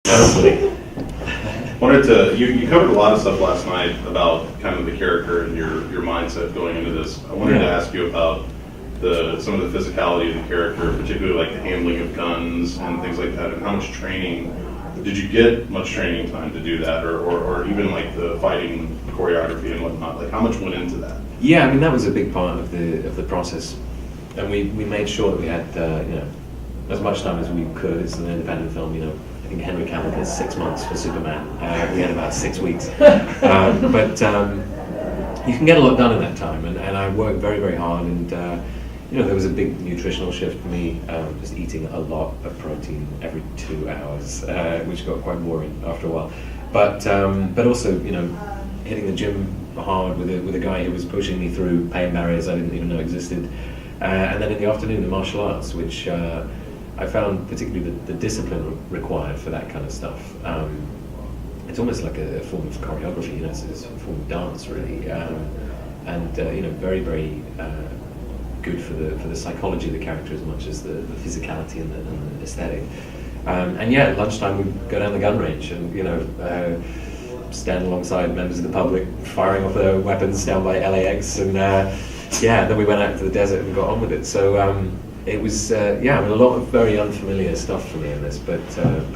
You covered a lot of stuff last night about kind of the character and your mindset going into this. I wanted to ask you about some of the physicality of the character, particularly like the handling of guns and things like that, and how much training did you get? Much training time to do that, or even like the fighting choreography and whatnot? Like how much went into that? Yeah, I mean that was a big part of the process, and we made sure that we had as much time as we could. It's an independent film, I think Henry Cavill gets 6 months for Superman. We had about 6 weeks. But you can get a lot done in that time, and I worked very, very hard, and there was a big nutritional shift for me, just eating a lot of protein every 2 hours, which got quite boring after a while. But also, hitting the gym hard with a guy who was pushing me through pain barriers I didn't even know existed. And then in the afternoon, the martial arts, which I found particularly the discipline required for that kind of stuff. It's almost like a form of choreography, it's a form of dance, really, and very, very good for the psychology of the character as much as the physicality and the aesthetic. At lunchtime we'd go down the gun range and stand alongside members of the public firing off their weapons down by LAX, and then we went out into the desert and got on with it. So. It was, a lot of very unfamiliar stuff for me in this, but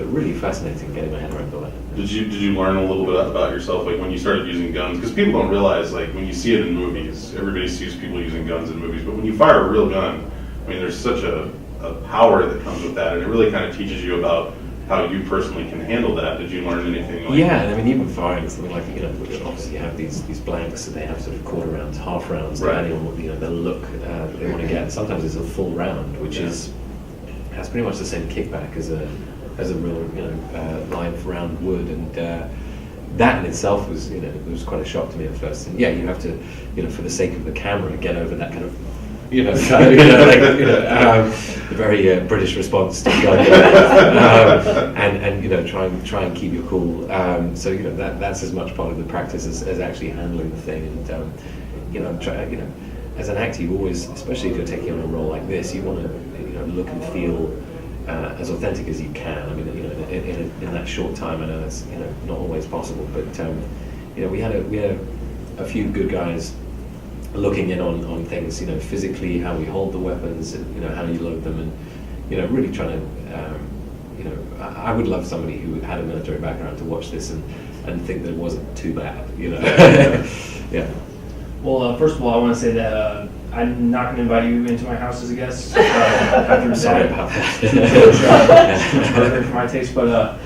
really fascinating getting my head around all that. Did you learn a little bit about yourself, like when you started using guns? Because people don't realize, like when you see it in movies, everybody sees people using guns in movies, but when you fire a real gun, I mean, there's such a power that comes with that, and it really kind of teaches you about how you personally can handle that. Did you learn anything? I mean, even firing something like, obviously you have these blanks, and they have sort of quarter rounds, half rounds, depending on what the look they want to get. Sometimes it's a full round, which has pretty much the same kickback as a real live round would, and that in itself was it was quite a shock to me at first. And you have to for the sake of the camera get over that kind of the very British response to gun, and try and keep your cool. So that's as much part of the practice as actually handling the thing. And as an actor, you always, especially if you're taking on a role like this, you want to look and feel as authentic as you can. I mean, in that short time, I know that's not always possible, but we had a few good guys looking in on things, physically, how we hold the weapons, and how you load them, and really trying to, I would love somebody who had a military background to watch this and think that it wasn't too bad, Yeah. Well, first of all, I want to say that I'm not going to invite you into my house as a guest. After Sorry about that. For my taste, but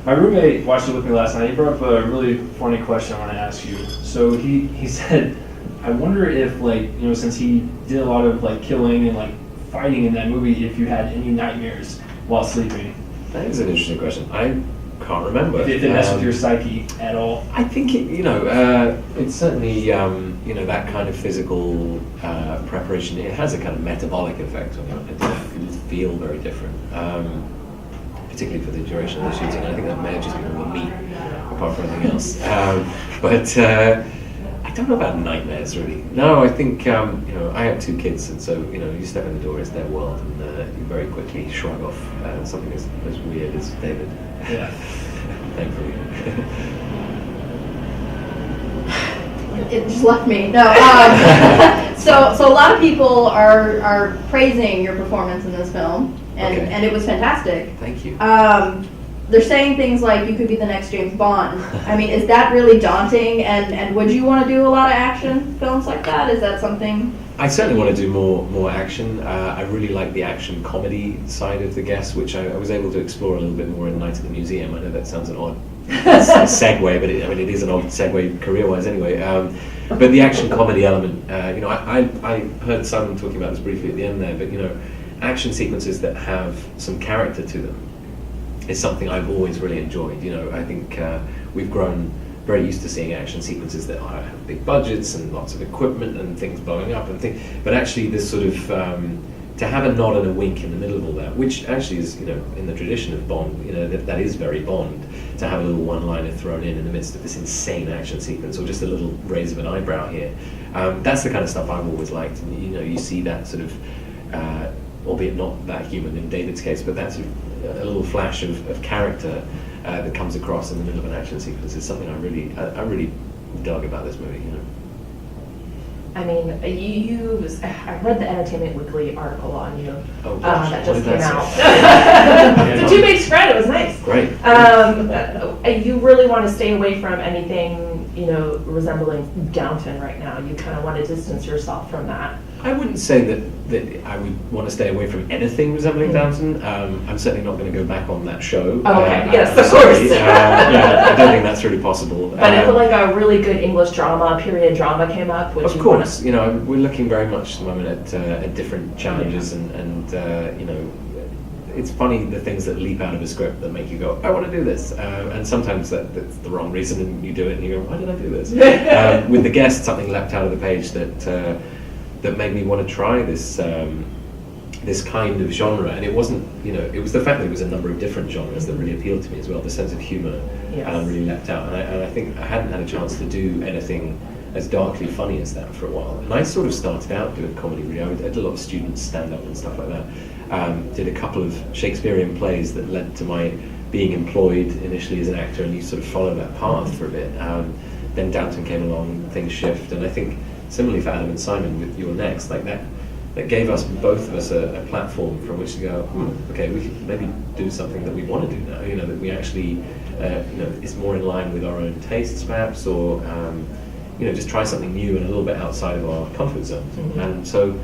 my roommate watched it with me last night. He brought up a really funny question I want to ask you. So he said, I wonder if, since he did a lot of killing and fighting in that movie, if you had any nightmares while sleeping. That is an interesting question. I can't remember. If it messed with your psyche at all. I think it's certainly that kind of physical preparation. It has a kind of metabolic effect on you. It can feel very different, particularly for the duration of the shooting. I think that may have just been all the meat, apart from anything else. I don't know about nightmares, really. No, I think, I have 2 kids, and so, you step in the door, it's their world, and you very quickly shrug off something as weird as David. Yeah. Thankfully. It just left me. No. So a lot of people are praising your performance in this film, and it was fantastic. Thank you. They're saying things like you could be the next James Bond. I mean, is that really daunting? And would you want to do a lot of action films like that? Is that something? I certainly want to do more action. I really like the action comedy side of The Guest, which I was able to explore a little bit more in Night at the Museum. I know that sounds an odd segue, but it is an odd segue career-wise anyway. But the action comedy element, I heard Simon talking about this briefly at the end there, but action sequences that have some character to them is something I've always really enjoyed. I think we've grown very used to seeing action sequences that have big budgets and lots of equipment and things blowing up and things, but actually this sort of to have a nod and a wink in the middle of all that, which actually is in the tradition of Bond, that is very Bond, to have a little one-liner thrown in the midst of this insane action sequence, or just a little raise of an eyebrow here. That's the kind of stuff I've always liked, and you see that sort of albeit not that human in David's case, but that's a little flash of character that comes across in the middle of an action sequence is something I really dug about this movie. You know. I mean, I read the Entertainment Weekly article on you Oh, gosh. that What just did came that out. It's a 2-page spread. It was nice. Great. You really want to stay away from anything, resembling Downton right now. You kind of want to distance yourself from that. I wouldn't say that I would want to stay away from anything resembling Downton. I'm certainly not going to go back on that show. Oh, okay. Yes, I'm of sorry. course. Yeah, I don't think that's really possible. But if like a really good English drama, period drama came up, would Of you course, we're looking very much at the moment at different challenges, and it's funny the things that leap out of a script that make you go, I want to do this, and sometimes that's the wrong reason, and you do it, and you go, why did I do this? With The Guest, something leapt out of the page that made me want to try this this kind of genre, and it wasn't, it was the fact that it was a number of different genres that really appealed to me as well. The sense of humor really leapt out, and I think I hadn't had a chance to do anything as darkly funny as that for a while. And I sort of started out doing comedy. Really, I did a lot of student stand-up and stuff like that. Did a couple of Shakespearean plays that led to my being employed initially as an actor, and you sort of follow that path for a bit. Then Downton came along, things shift, and I think similarly for Adam and Simon with Your Next, like that gave us, both of us, a platform from which to go, okay, we could maybe do something that we want to do now, that we actually, is more in line with our own tastes perhaps, or, just try something new and a little bit outside of our comfort zones. Mm-hmm. And so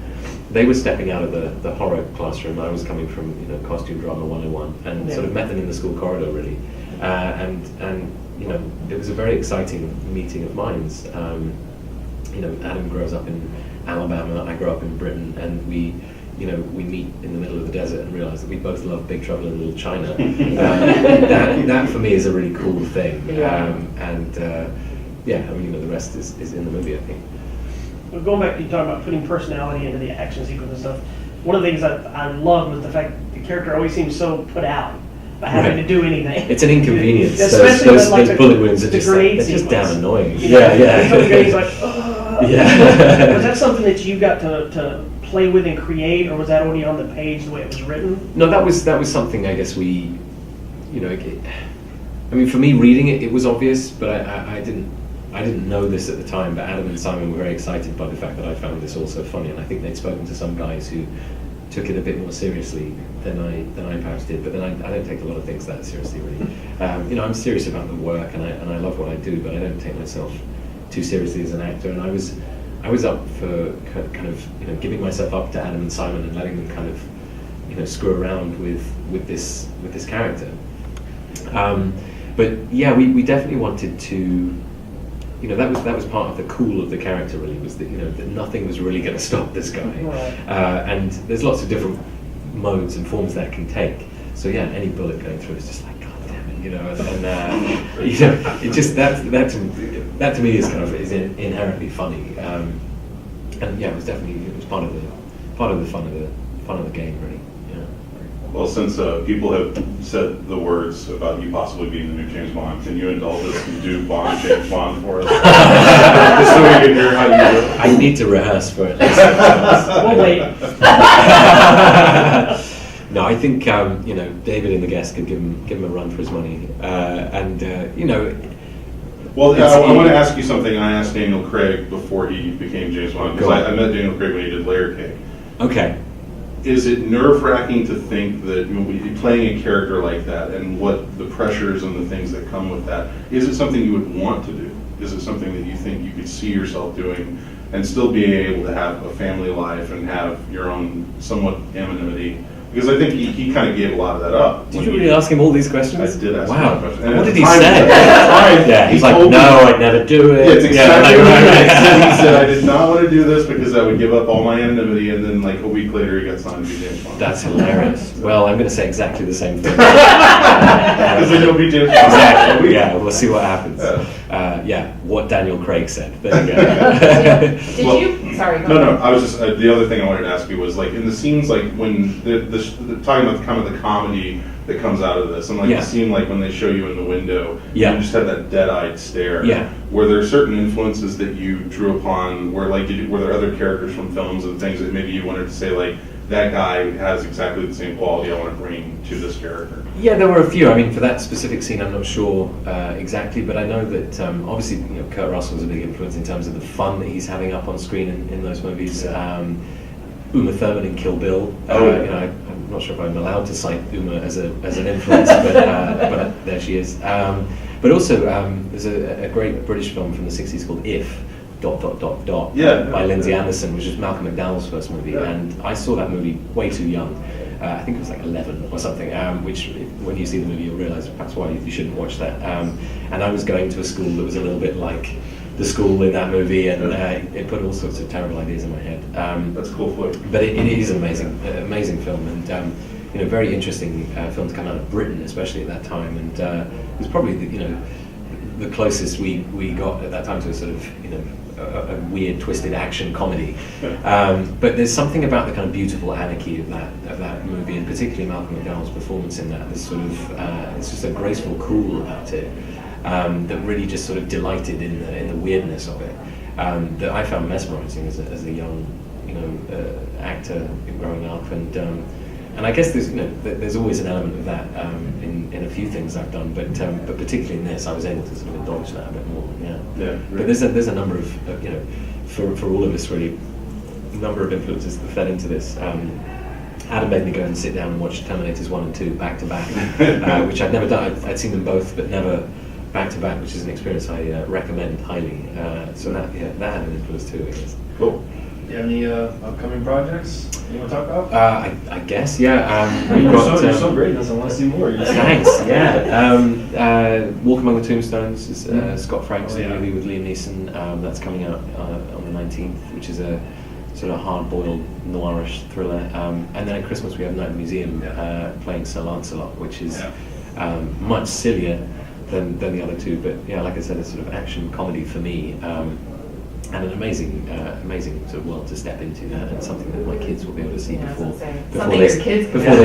they were stepping out of the horror classroom. I was coming from, costume drama 101, and sort of met them in the school corridor really. And it was a very exciting meeting of minds. Adam grows up in Alabama, I grew up in Britain, and we meet in the middle of the desert and realize that we both love Big Trouble in Little China. That for me is a really cool thing. The rest is in the movie, I think. Well, going back to you talking about putting personality into the action sequence and stuff, one of the things that I loved was the fact that the character always seems so put out by having to do anything. It's an inconvenience. Especially those the bullet wounds are just damn annoying. He's like, yeah. Was that something that you got to play with and create, or was that already on the page the way it was written? No, that was something I guess we, for me reading it was obvious, but I didn't know this at the time. But Adam and Simon were very excited by the fact that I found this also funny, and I think they'd spoken to some guys who took it a bit more seriously than I perhaps did. But then I don't take a lot of things that seriously, really. I'm serious about the work, and I love what I do, but I don't take myself too seriously as an actor. And I was up for kind of giving myself up to Adam and Simon and letting them kind of screw around with this character. But yeah, we definitely wanted to. That was part of the cool of the character, really, was that that nothing was really going to stop this guy. Right. And there's lots of different modes and forms that can take. So yeah, any bullet going through is just like, God damn it, it just that to me is is inherently funny. And yeah, it was part of the fun of the game, really. Well, since people have said the words about you possibly being the new James Bond, can you indulge us and do James Bond for us? Just so we can hear how you do it. I need to rehearse for it. We'll wait. No, I think David in The Guest could give him a run for his money, Well, I want to ask you something I asked Daniel Craig before he became James Bond, because I met Daniel Craig when he did Layer Cake. Okay. Is it nerve-wracking to think that playing a character like that and what the pressures and the things that come with that, is it something you would want to do? Is it something that you think you could see yourself doing and still being able to have a family life and have your own somewhat anonymity? Because I think he kind of gave a lot of that up. Did you really ask him all these questions? I did ask him wow. all the questions. And what at did the he time- say? Yeah, he's like, no, I'd never do it. Yeah, it's exactly what he said. He said, Yeah. I did not want to do this because I would give up all my anonymity, and then like a week later he got signed to be James Bond. That's hilarious. Well, I'm going to say exactly the same thing. Because then you'll be James Bond. Exactly. Yeah, we'll see what happens. What Daniel Craig said. There you go. Did you? Sorry. Go No, ahead. I was just the other thing I wanted to ask you was like in the scenes like when the talking about kind of the comedy that comes out of this, and like the scene like when they show you in the window, you just have that dead-eyed stare. Yeah. Were there certain influences that you drew upon? Were there other characters from films and things that maybe you wanted to say like that guy has exactly the same quality I want to bring to this character? Yeah, there were a few. I mean, for that specific scene, I'm not sure exactly, but I know that obviously, Kurt Russell's a big influence in terms of the fun that he's having up on screen in those movies. Uma Thurman in Kill Bill. I'm not sure if I'm allowed to cite Uma as an influence, but there she is. But also, there's a great British film from the '60s called If. By Lindsay Anderson, which is Malcolm McDowell's first movie, and I saw that movie way too young. I think it was like 11 or something, which when you see the movie you'll realise perhaps why you shouldn't watch that. And I was going to a school that was a little bit like the school in that movie, and it put all sorts of terrible ideas in my head. That's a cool flick. But it is an amazing film, and very interesting film to come out of Britain, especially at that time. And it was probably the closest we got at that time to a sort of a weird, twisted action comedy. But there's something about the kind of beautiful anarchy of that movie, and particularly Malcolm McDowell's performance in that. There's sort of it's just a graceful cool about it that really just sort of delighted in the weirdness of it. That I found mesmerizing as a young actor growing up, and I guess there's always an element of that in a few things I've done, but particularly in this, I was able to sort of indulge that a bit more. Yeah. But there's a number of for all of us really, a number of influences that fed into this. Adam made me go and sit down and watch Terminators 1 and 2 back to back, which I'd never done. I'd seen them both, but never back to back, which is an experience I recommend highly. So that had an influence too, I guess. Cool. Do you have any upcoming projects you want to talk about? I guess, yeah. You're so great in this. I want to see more. Thanks. Yeah. Walk Among the Tombstones is Scott Frank's movie with Liam Neeson. That's coming out on the 19th, which is a sort of hard-boiled noirish thriller. And then at Christmas we have Night at the Museum playing Sir Lancelot, which is much sillier than the other two. But yeah, like I said, it's sort of action comedy for me. And an amazing sort of world to step into, and something that my kids will be able to see before they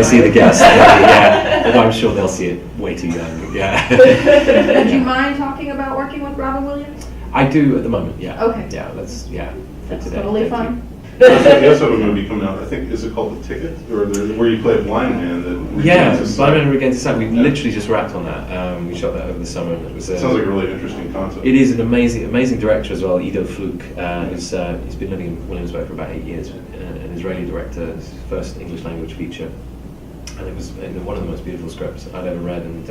see the guest. Yeah. Although I'm sure they'll see it way too young. Yeah. Would you mind talking about working with Robin Williams? I do at the moment. Yeah. Okay. Yeah. That's totally fun. You also have a movie coming out, I think, is it called The Ticket? Where you play a blind man that... Blind Man Regains His Sight. We literally just wrapped on that. We shot that over the summer. And it was sounds like a really interesting concept. It is an amazing director as well, Ido Fluke. He's been living in Williamsburg for about 8 years, an Israeli director, his first English language feature. And it was one of the most beautiful scripts I'd ever read, and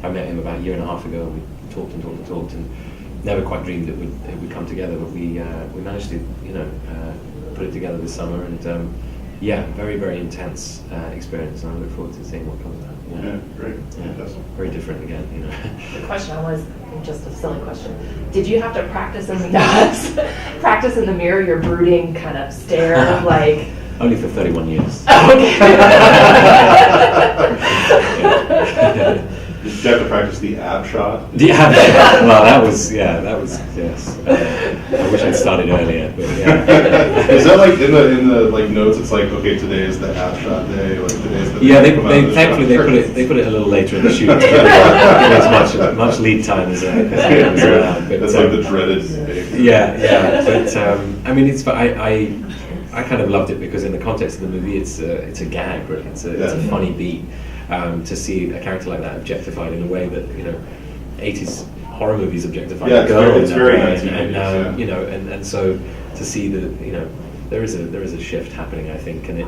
I met him about a year and a half ago, and we talked, and never quite dreamed it would come together, but we managed to, put it together this summer, and very, very intense experience, and I look forward to seeing what comes out. Yeah, great. Yeah. Very different again. The question was just a silly question. Did you have to practice in the mirror your brooding kind of stare, like? Only for 31 years. Oh, okay. Did you have to practice the ab shot? The ab shot. Well, that was yes. I wish I'd started earlier, but yeah. Is that like in the like notes? It's like, okay, today is the ab shot day. Like today's the thankfully they put it a little later in the shoot. There's much lead time as allowed. But, that's like the dreaded day. Yeah. But I mean, I kind of loved it because in the context of the movie, it's a gag, really. It's a funny beat. To see a character like that objectified in a way that 80s horror movies objectified a girl, it's very 1980s, and so to see that there is a shift happening, I think, and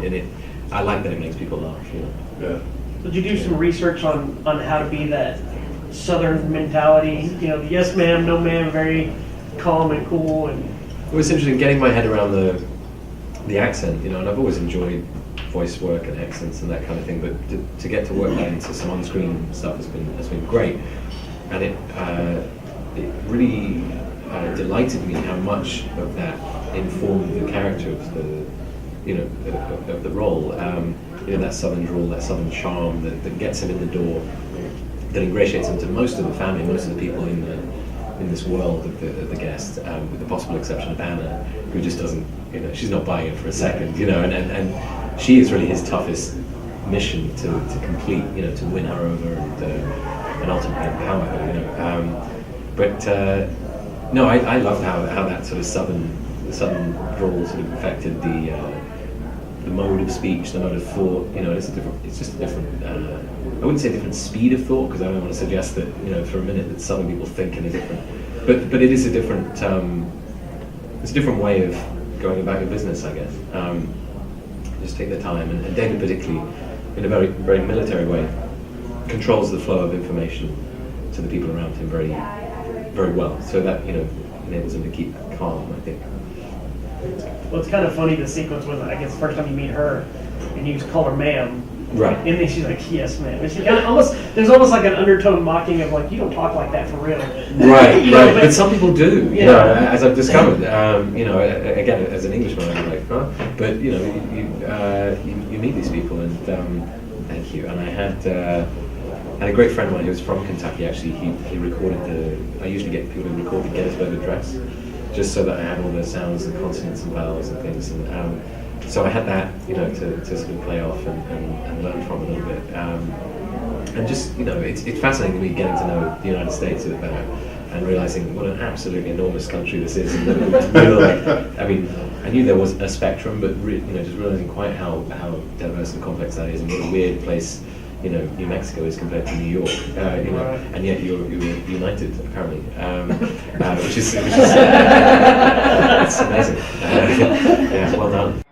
I like that it makes people laugh. Yeah. Did you do some research on how to be that Southern mentality? The yes ma'am, no ma'am, very calm and cool, and it was interesting getting my head around the accent, and I've always enjoyed voice work and accents and that kind of thing, but to get to work that into some on-screen stuff has been great, and it really delighted me how much of that informed the character of of the role. That southern drawl, that southern charm that gets him in the door, that ingratiates him to most of the family, most of the people in this world of the guest, with the possible exception of Anna, who just doesn't, she's not buying it for a second, and she is really his toughest mission to complete, to win her over and ultimately empower her, But no, I loved how that sort of southern drawl sort of affected the the mode of speech, the mode of thought. You know, it's just a different. I wouldn't say different speed of thought, because I don't want to suggest that, you know, for a minute that Southern people think in a different. But it is a different. It's a different way of going about your business, I guess. Just take the time, and David particularly, in a very very military way, controls the flow of information to the people around him very very well. So that, you know, enables him to keep calm, I think. Well, it's kind of funny, the sequence was, I guess, the first time you meet her, and you call her ma'am. Right. And then she's like, yes, ma'am. And she kind of there's almost like an undertone mocking of like, you don't talk like that for real. Right, You know, right. But some people do, you Yeah. know, as I've discovered. You know, again, as an Englishman, I'm like, huh? But, you know, you meet these people, and thank you. And I had a great friend of mine who was from Kentucky, actually. He recorded I usually get people to record the Gettysburg Address, just so that I had all the sounds and consonants and vowels and things. And so I had that, you know, to sort of play off and learn from a little bit. And just, you know, it's fascinating to me getting to know the United States a bit better and realizing what an absolutely enormous country this is. And like, I mean, I knew there was a spectrum, but you know, just realizing quite how diverse and complex that is, and what a weird place, you know, New Mexico is compared to New York, you know, and yet you're united apparently, which is it's amazing. Yeah, well done.